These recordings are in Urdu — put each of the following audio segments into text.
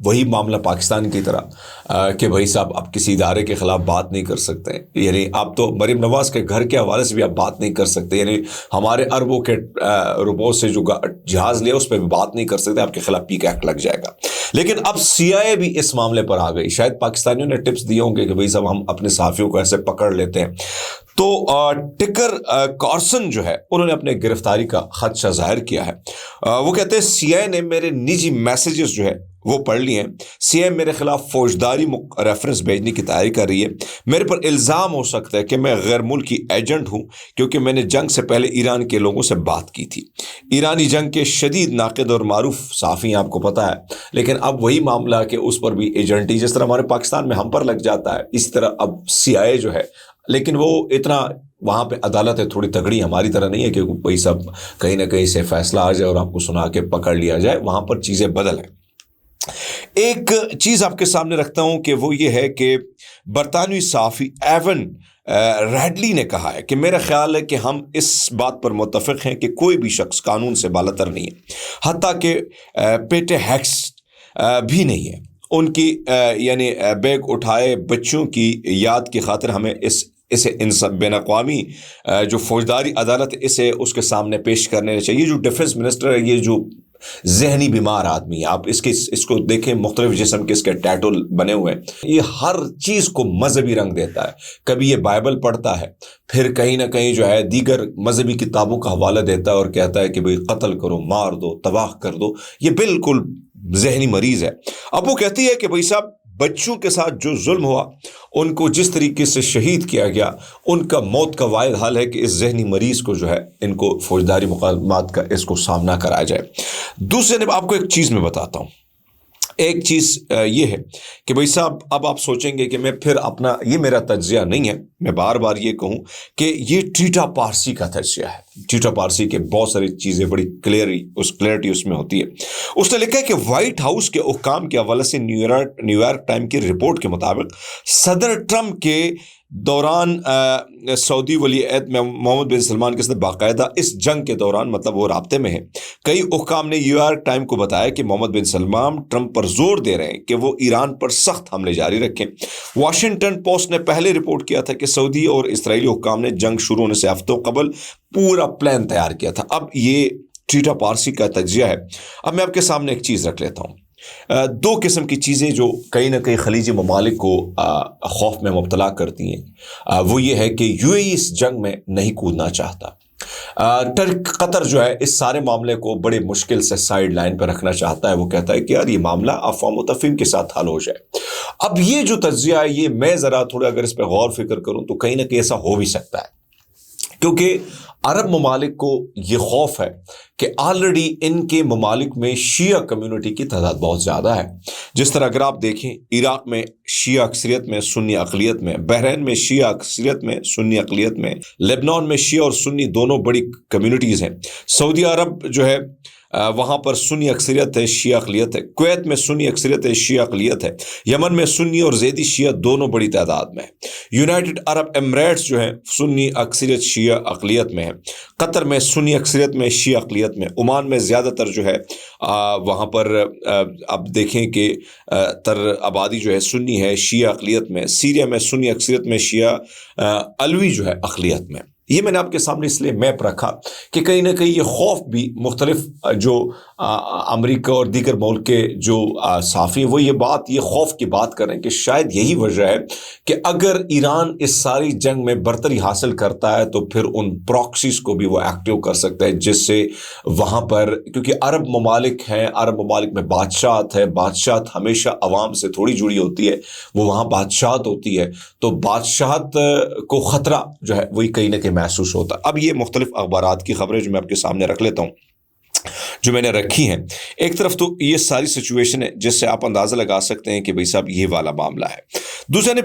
وہی معاملہ پاکستان کی طرح کہ بھائی صاحب آپ کسی ادارے کے خلاف بات نہیں کر سکتے، یعنی آپ تو مریم نواز کے گھر کے حوالے سے بھی آپ بات نہیں کر سکتے، یعنی ہمارے اربوں کے روپوں سے جو جہاز لیا اس پہ بھی بات نہیں کر سکتے، آپ کے خلاف پی کا ایکٹ لگ جائے گا۔ لیکن اب CIA بھی اس معاملے پر آ گئی، شاید پاکستانیوں نے ٹپس دیے ہوں گے کہ بھائی صاحب ہم اپنے صحافیوں کو ایسے پکڑ لیتے ہیں، تو ٹکر کارسن جو ہے انہوں نے اپنے گرفتاری کا خدشہ ظاہر کیا ہے۔ وہ کہتے ہیں CIA نے میرے نجی میسیجز جو ہے وہ پڑھ لیے ہیں، CIA میرے خلاف فوجداری ریفرنس بھیجنے کی تیاری کر رہی ہے، میرے پر الزام ہو سکتا ہے کہ میں غیر ملکی ایجنٹ ہوں کیونکہ میں نے جنگ سے پہلے ایران کے لوگوں سے بات کی تھی۔ ایرانی جنگ کے شدید ناقد اور معروف صحافی ہیں، آپ کو پتہ ہے، لیکن اب وہی معاملہ کہ اس پر بھی ایجنٹی، جس طرح ہمارے پاکستان میں ہم پر لگ جاتا ہے، اس طرح اب CIA جو ہے، لیکن وہ اتنا وہاں پہ عدالت ہے تھوڑی تگڑی، ہماری طرح نہیں ہے کہ کوئی سب کہیں نہ کہیں سے فیصلہ آ جائے اور آپ کو سنا کے پکڑ لیا جائے، وہاں پر چیزیں بدل ہیں۔ ایک چیز آپ کے سامنے رکھتا ہوں کہ وہ یہ ہے کہ برطانوی صحافی ایون ریڈلی نے کہا ہے کہ میرا خیال ہے کہ ہم اس بات پر متفق ہیں کہ کوئی بھی شخص قانون سے بالاتر نہیں ہے، حتیٰ کہ پیٹے ہیکس بھی نہیں ہے۔ ان کی یعنی بیگ اٹھائے بچوں کی یاد کی خاطر ہمیں اسے بین الاقوامی جو فوجداری عدالت اسے اس کے سامنے پیش کرنے چاہیے۔ یہ جو ڈیفنس منسٹر ہے، یہ جو ذہنی بیمار آدمی ہے، آپ اس کو دیکھیں، مختلف جسم کے اس کے ٹیٹو بنے ہوئے ہیں، یہ ہر چیز کو مذہبی رنگ دیتا ہے، کبھی یہ بائبل پڑھتا ہے، پھر کہیں نہ کہیں جو ہے دیگر مذہبی کتابوں کا حوالہ دیتا ہے اور کہتا ہے کہ بھئی قتل کرو، مار دو، تباہ کر دو۔ یہ بالکل ذہنی مریض ہے۔ اب وہ کہتی ہے کہ بھئی صاحب بچوں کے ساتھ جو ظلم ہوا، ان کو جس طریقے سے شہید کیا گیا، ان کا موت کا واحد حل ہے کہ اس ذہنی مریض کو جو ہے ان کو فوجداری مقدمات کا اس کو سامنا کرایا جائے۔ دوسرے جانب آپ کو ایک چیز میں بتاتا ہوں، ایک چیز یہ ہے کہ بھائی صاحب اب آپ سوچیں گے کہ میں پھر اپنا، یہ میرا تجزیہ نہیں ہے، میں بار بار یہ کہوں کہ یہ ٹیٹا پارسی کا تجزیہ ہے۔ ٹیٹا پارسی کے بہت ساری چیزیں بڑی کلیئرٹی اس میں ہوتی ہے۔ اس نے لکھا ہے کہ وائٹ ہاؤس کے حکام کے حوالے سے نیو یارک ٹائم کی رپورٹ کے مطابق صدر ٹرمپ کے دوران سعودی ولی عہد میں محمد بن سلمان کے ساتھ باقاعدہ اس جنگ کے دوران، مطلب وہ رابطے میں ہیں۔ کئی حکام نے نیو یارک ٹائم کو بتایا کہ محمد بن سلمان ٹرمپ پر زور دے رہے ہیں کہ وہ ایران پر سخت حملے جاری رکھیں۔ واشنگٹن پوسٹ نے پہلے رپورٹ کیا تھا کہ سعودی اور اسرائیلی حکام نے جنگ شروع ہونے سے ہفتوں قبل پورا پلان تیار کیا تھا۔ اب یہ ٹیٹا پارسی کا تجزیہ ہے۔ اب میں آپ کے سامنے ایک چیز رکھ لیتا ہوں۔ دو قسم کی چیزیں جو کہیں نہ کہیں خلیجی ممالک کو خوف میں مبتلا کرتی ہیں، وہ یہ ہے کہ UAE اس جنگ میں نہیں کودنا چاہتا۔ قطر جو ہے اس سارے معاملے کو بڑے مشکل سے سائیڈ لائن پہ رکھنا چاہتا ہے۔ وہ کہتا ہے کہ یار یہ معاملہ افواہ و تفہیم کے ساتھ حل ہو جائے۔ اب یہ جو تجزیہ ہے، یہ میں ذرا تھوڑا اگر اس پہ غور فکر کروں تو کہیں نہ کہیں ایسا ہو بھی سکتا ہے، کیونکہ عرب ممالک کو یہ خوف ہے کہ آلریڈی ان کے ممالک میں شیعہ کمیونٹی کی تعداد بہت زیادہ ہے۔ جس طرح اگر آپ دیکھیں، عراق میں شیعہ اکثریت میں، سنی اقلیت میں، بحرین میں شیعہ اکثریت میں، سنی اقلیت میں، لبنان میں شیعہ اور سنی دونوں بڑی کمیونٹیز ہیں۔ سعودی عرب جو ہے وہاں پر سنی اکثریت ہے، شیعہ اقلیت ہے۔ کویت میں سنی اکثریت ہے، شیعہ اقلیت ہے۔ یمن میں سنی اور زیدی شیعہ دونوں بڑی تعداد میں ہے۔ یونائٹڈ عرب امریٹس جو ہے سنی اکثریت شیعہ اقلیت میں ہے۔ قطر میں سنی اکثریت میں، شیعہ اقلیت میں۔ عمان میں زیادہ تر جو ہے وہاں پر اب دیکھیں کہ تر آبادی جو ہے سنی ہے، شیعہ اقلیت میں۔ سیریا میں سنی اکثریت میں، شیعہ علوی جو ہے اقلیت میں۔ یہ میں نے آپ کے سامنے اس لیے میپ رکھا کہ کہیں نہ کہیں یہ خوف بھی مختلف جو امریکہ اور دیگر ملک کے جو صحافی ہیں وہ یہ خوف کی بات کر رہے ہیں کہ شاید یہی وجہ ہے کہ اگر ایران اس ساری جنگ میں برتری حاصل کرتا ہے تو پھر ان پراکسیز کو بھی وہ ایکٹیو کر سکتا ہے، جس سے وہاں پر، کیونکہ عرب ممالک ہیں، عرب ممالک میں بادشاہت ہے، بادشاہت ہمیشہ عوام سے تھوڑی جڑی ہوتی ہے، وہ وہاں بادشاہت ہوتی ہے، تو بادشاہت کو خطرہ جو ہے وہی کہیں نہ کہیں محسوس ہوتا ہے۔ اب یہ مختلف اخبارات کی خبریں جو میں آپ کے سامنے رکھ لیتا ہوں، جو میں نے رکھی ہیں۔ ایک طرف تو یہ ساری سچویشن ہے جس سے آپ اندازہ لگا سکتے ہیں کہ بھائی صاحب یہ والا معاملہ ہے۔ دوسرے نے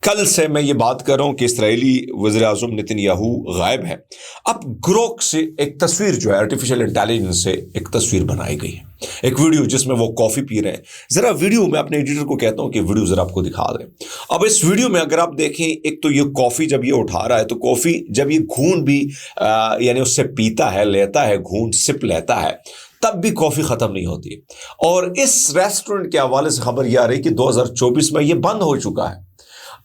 کل سے میں یہ بات کر رہا ہوں کہ اسرائیلی وزیر اعظم نتن یاہو غائب ہے۔ اب گروک سے ایک تصویر جو ہے آرٹیفیشل انٹیلیجنس سے ایک تصویر بنائی گئی ہے، ایک ویڈیو جس میں وہ کافی پی رہے ہیں۔ ذرا ویڈیو میں اپنے ایڈیٹر کو کہتا ہوں کہ ویڈیو ذرا آپ کو دکھا دیں۔ اب اس ویڈیو میں اگر آپ دیکھیں، ایک تو یہ کافی جب یہ اٹھا رہا ہے تو کافی جب یہ گھون بھی یعنی اس سے پیتا ہے، لیتا ہے، گھون سپ لیتا ہے، تب بھی کافی ختم نہیں ہوتی. اور اس ریسٹورنٹ کے حوالے سے خبر یہ آ رہی کہ 2024 میں یہ بند ہو چکا ہے.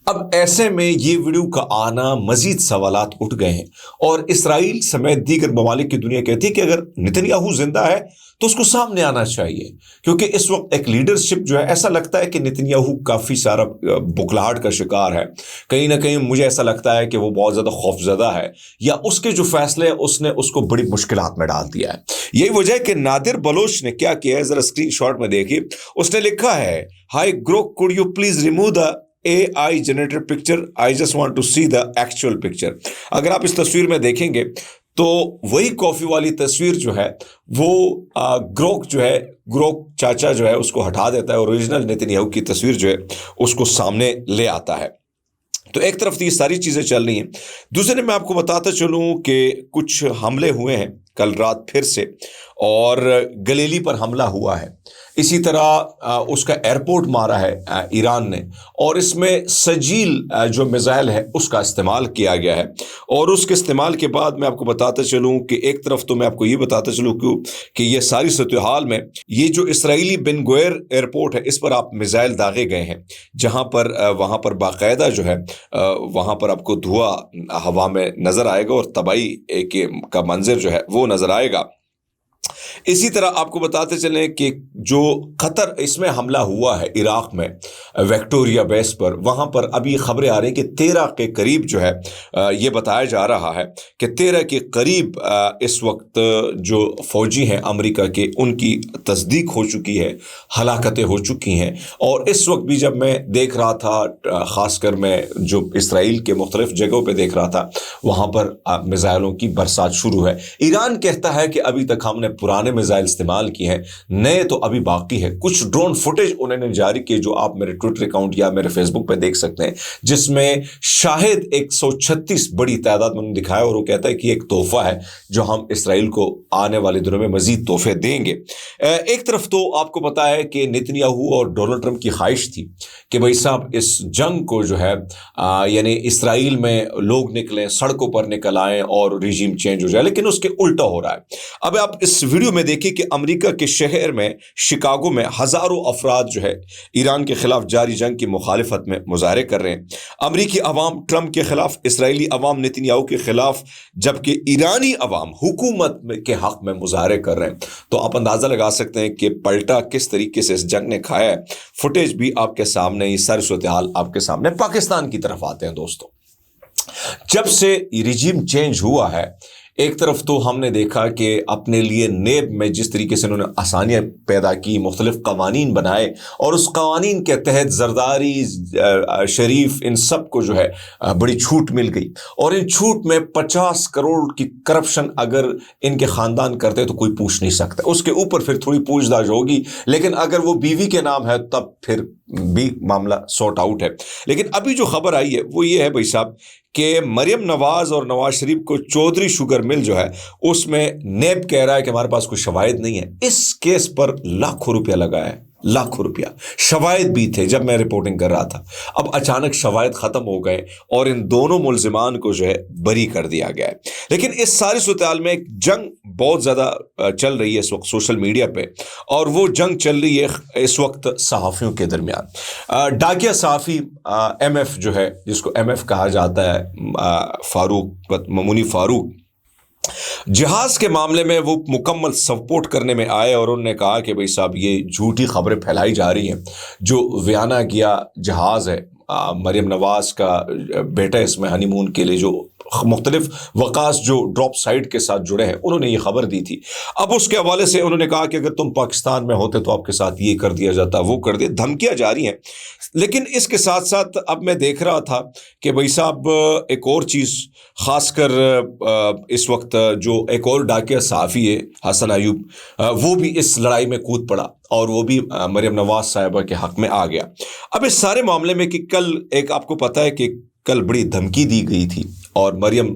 اب ایسے میں یہ ویڈیو کا آنا مزید سوالات اٹھ گئے ہیں، اور اسرائیل سمیت دیگر ممالک کی دنیا کہتی ہے کہ اگر نتنیاہو زندہ ہے تو اس کو سامنے آنا چاہیے، کیونکہ اس وقت ایک لیڈرشپ جو ہے، ایسا لگتا ہے کہ نتنیاہو کافی سارا بکلاہٹ کا شکار ہے. کہیں نہ کہیں مجھے ایسا لگتا ہے کہ وہ بہت زیادہ خوفزدہ ہے، یا اس کے جو فیصلے اس نے اس کو بڑی مشکلات میں ڈال دیا ہے. یہی وجہ ہے کہ نادر بلوچ نے کیا کیا ہے، ذرا اسکرین شاٹ میں دیکھیے. اس نے لکھا ہے، hi Grok could you please remove the AI generated picture, I just want to see the actual picture. اگر آپ اس تصویر میں دیکھیں گے تو وہی کافی والی تصویر جو ہے وہ گروک جو ہے، گروک چاچا جو ہے اس کو ہٹا دیتا ہے، اور اوریجنل نتنیاہو کی تصویر جو ہے اس کو سامنے لے آتا ہے. تو ایک طرف تو یہ ساری چیزیں چل رہی ہیں، دوسرے میں آپ کو بتاتا چلوں کہ کچھ حملے ہوئے ہیں کل رات پھر سے، اور گلیلی پر حملہ ہوا ہے. اسی طرح اس کا ایئرپورٹ مارا ہے ایران نے، اور اس میں سجیل جو میزائل ہے اس کا استعمال کیا گیا ہے. اور اس کے استعمال کے بعد میں آپ کو بتاتا چلوں کہ ایک طرف تو میں آپ کو یہ بتاتا چلوں کہ یہ ساری صورتحال میں یہ جو اسرائیلی بن گوئر ایئرپورٹ ہے اس پر آپ میزائل داغے گئے ہیں، جہاں پر وہاں پر باقاعدہ جو ہے وہاں پر آپ کو دھواں ہوا میں نظر آئے گا، اور تباہی کا منظر جو ہے وہ نظر آئے گا. اسی طرح آپ کو بتاتے چلیں کہ جو قطر اس میں حملہ ہوا ہے عراق میں وکٹوریا بیس پر، وہاں پر ابھی خبریں آ رہی ہیں کہ 13 کے قریب جو ہے یہ بتایا جا رہا ہے کہ 13 کے قریب اس وقت جو فوجی ہیں امریکہ کے ان کی تصدیق ہو چکی ہے، ہلاکتیں ہو چکی ہیں. اور اس وقت بھی جب میں دیکھ رہا تھا، خاص کر میں جو اسرائیل کے مختلف جگہوں پہ دیکھ رہا تھا، وہاں پر میزائلوں کی برسات شروع ہے. ایران کہتا ہے کہ ابھی تک ہم نے پرانے میزائل استعمال کیے ہیں، نئے تو ابھی باقی ہے. کچھ ڈرون فوٹیج انہوں نے جاری کی جو آپ میرے ٹویٹر اکاؤنٹ یا میرے فیس بک پہ دیکھ سکتے ہیں، جس میں شاہد 136 بڑی تعداد میں دکھایا، اور وہ کہتا ہے کہ ایک تحفہ ہے جو ہم اسرائیل کو آنے والے دنوں میں مزید تحفے دیں گے. ایک طرف تو آپ کو پتا ہے کہ نتنیاہو اور ڈونلڈ ٹرمپ کی خواہش تھی کہ بھائی صاحب اس جنگ کو جو ہے یعنی اسرائیل میں لوگ نکلیں، سڑکوں پر نکل آئیں اور ریجیم چینج ہو جائے، لیکن اس کے الٹا ہو رہا ہے. اب آپ اس ویڈیو میں دیکھیں کہ امریکہ کے شہر میں شکاگو میں ہزاروں افراد جو ہے ایران کے خلاف جاری جنگ کی مخالفت میں مظاہرے کر رہے ہیں. امریکی عوام ٹرمپ کے خلاف، اسرائیلی عوام نتنیاہو کے خلاف، جبکہ ایرانی عوام حکومت کے حق میں مظاہرے کر رہے ہیں. تو آپ اندازہ لگا سکتے ہیں کہ پلٹا کس طریقے سے اس جنگ نے کھایا ہے. فوٹیج بھی آپ کے سامنے، یہ ساری صورتحال آپ کے سامنے. پاکستان کی طرف آتے ہیں دوستوں. جب سے رجیم چینج ہوا ہے، ایک طرف تو ہم نے دیکھا کہ اپنے لیے نیب میں جس طریقے سے انہوں نے آسانیاں پیدا کی، مختلف قوانین بنائے، اور اس قوانین کے تحت زرداری، شریف، ان سب کو جو ہے بڑی چھوٹ مل گئی. اور ان چھوٹ میں 50 کروڑ کی کرپشن اگر ان کے خاندان کرتے تو کوئی پوچھ نہیں سکتا. اس کے اوپر پھر تھوڑی پوچھ داچھ ہوگی، لیکن اگر وہ بیوی کے نام ہے تب پھر بھی معاملہ سارٹ آؤٹ ہے. لیکن ابھی جو خبر آئی ہے وہ یہ ہے بھائی صاحب کہ مریم نواز اور نواز شریف کو چودھری شوگر مل جو ہے اس میں نیب کہہ رہا ہے کہ ہمارے پاس کوئی شواہد نہیں ہے. اس کیس پر لاکھوں روپیہ لگا ہے، لاکھوں روپیہ. شواہد بھی تھے جب میں رپورٹنگ کر رہا تھا، اب اچانک شواہد ختم ہو گئے اور ان دونوں ملزمان کو جو ہے بری کر دیا گیا ہے. لیکن اس ساری صورتحال میں ایک جنگ بہت زیادہ چل رہی ہے اس وقت سوشل میڈیا پہ، اور وہ جنگ چل رہی ہے اس وقت صحافیوں کے درمیان. ڈاکیہ صحافی ایم ایف جو ہے، جس کو ایم ایف کہا جاتا ہے، ممونی فاروق، جہاز کے معاملے میں وہ مکمل سپورٹ کرنے میں آئے، اور انہوں نے کہا کہ بھائی صاحب یہ جھوٹی خبریں پھیلائی جا رہی ہیں. جو ویانا گیا جہاز ہے، مریم نواز کا بیٹا اس میں ہنی مون کے لیے، جو مختلف وقاص جو ڈراپ سائٹ کے ساتھ جڑے ہیں، انہوں نے یہ خبر دی تھی. اب اس کے حوالے سے انہوں نے کہا کہ اگر تم پاکستان میں ہوتے تو آپ کے ساتھ یہ کر دیا جاتا، وہ کر دیا. دھمکیاں جاری ہیں. لیکن اس کے ساتھ ساتھ اب میں دیکھ رہا تھا کہ بھائی صاحب ایک اور چیز، خاص کر اس وقت جو ایک اور ڈاکیہ صحافی ہے حسن ایوب، وہ بھی اس لڑائی میں کود پڑا اور وہ بھی مریم نواز صاحبہ کے حق میں آ گیا. اب اس سارے معاملے میں کہ کل ایک آپ کو پتہ ہے کہ کل بڑی دھمکی دی گئی تھی اور مریم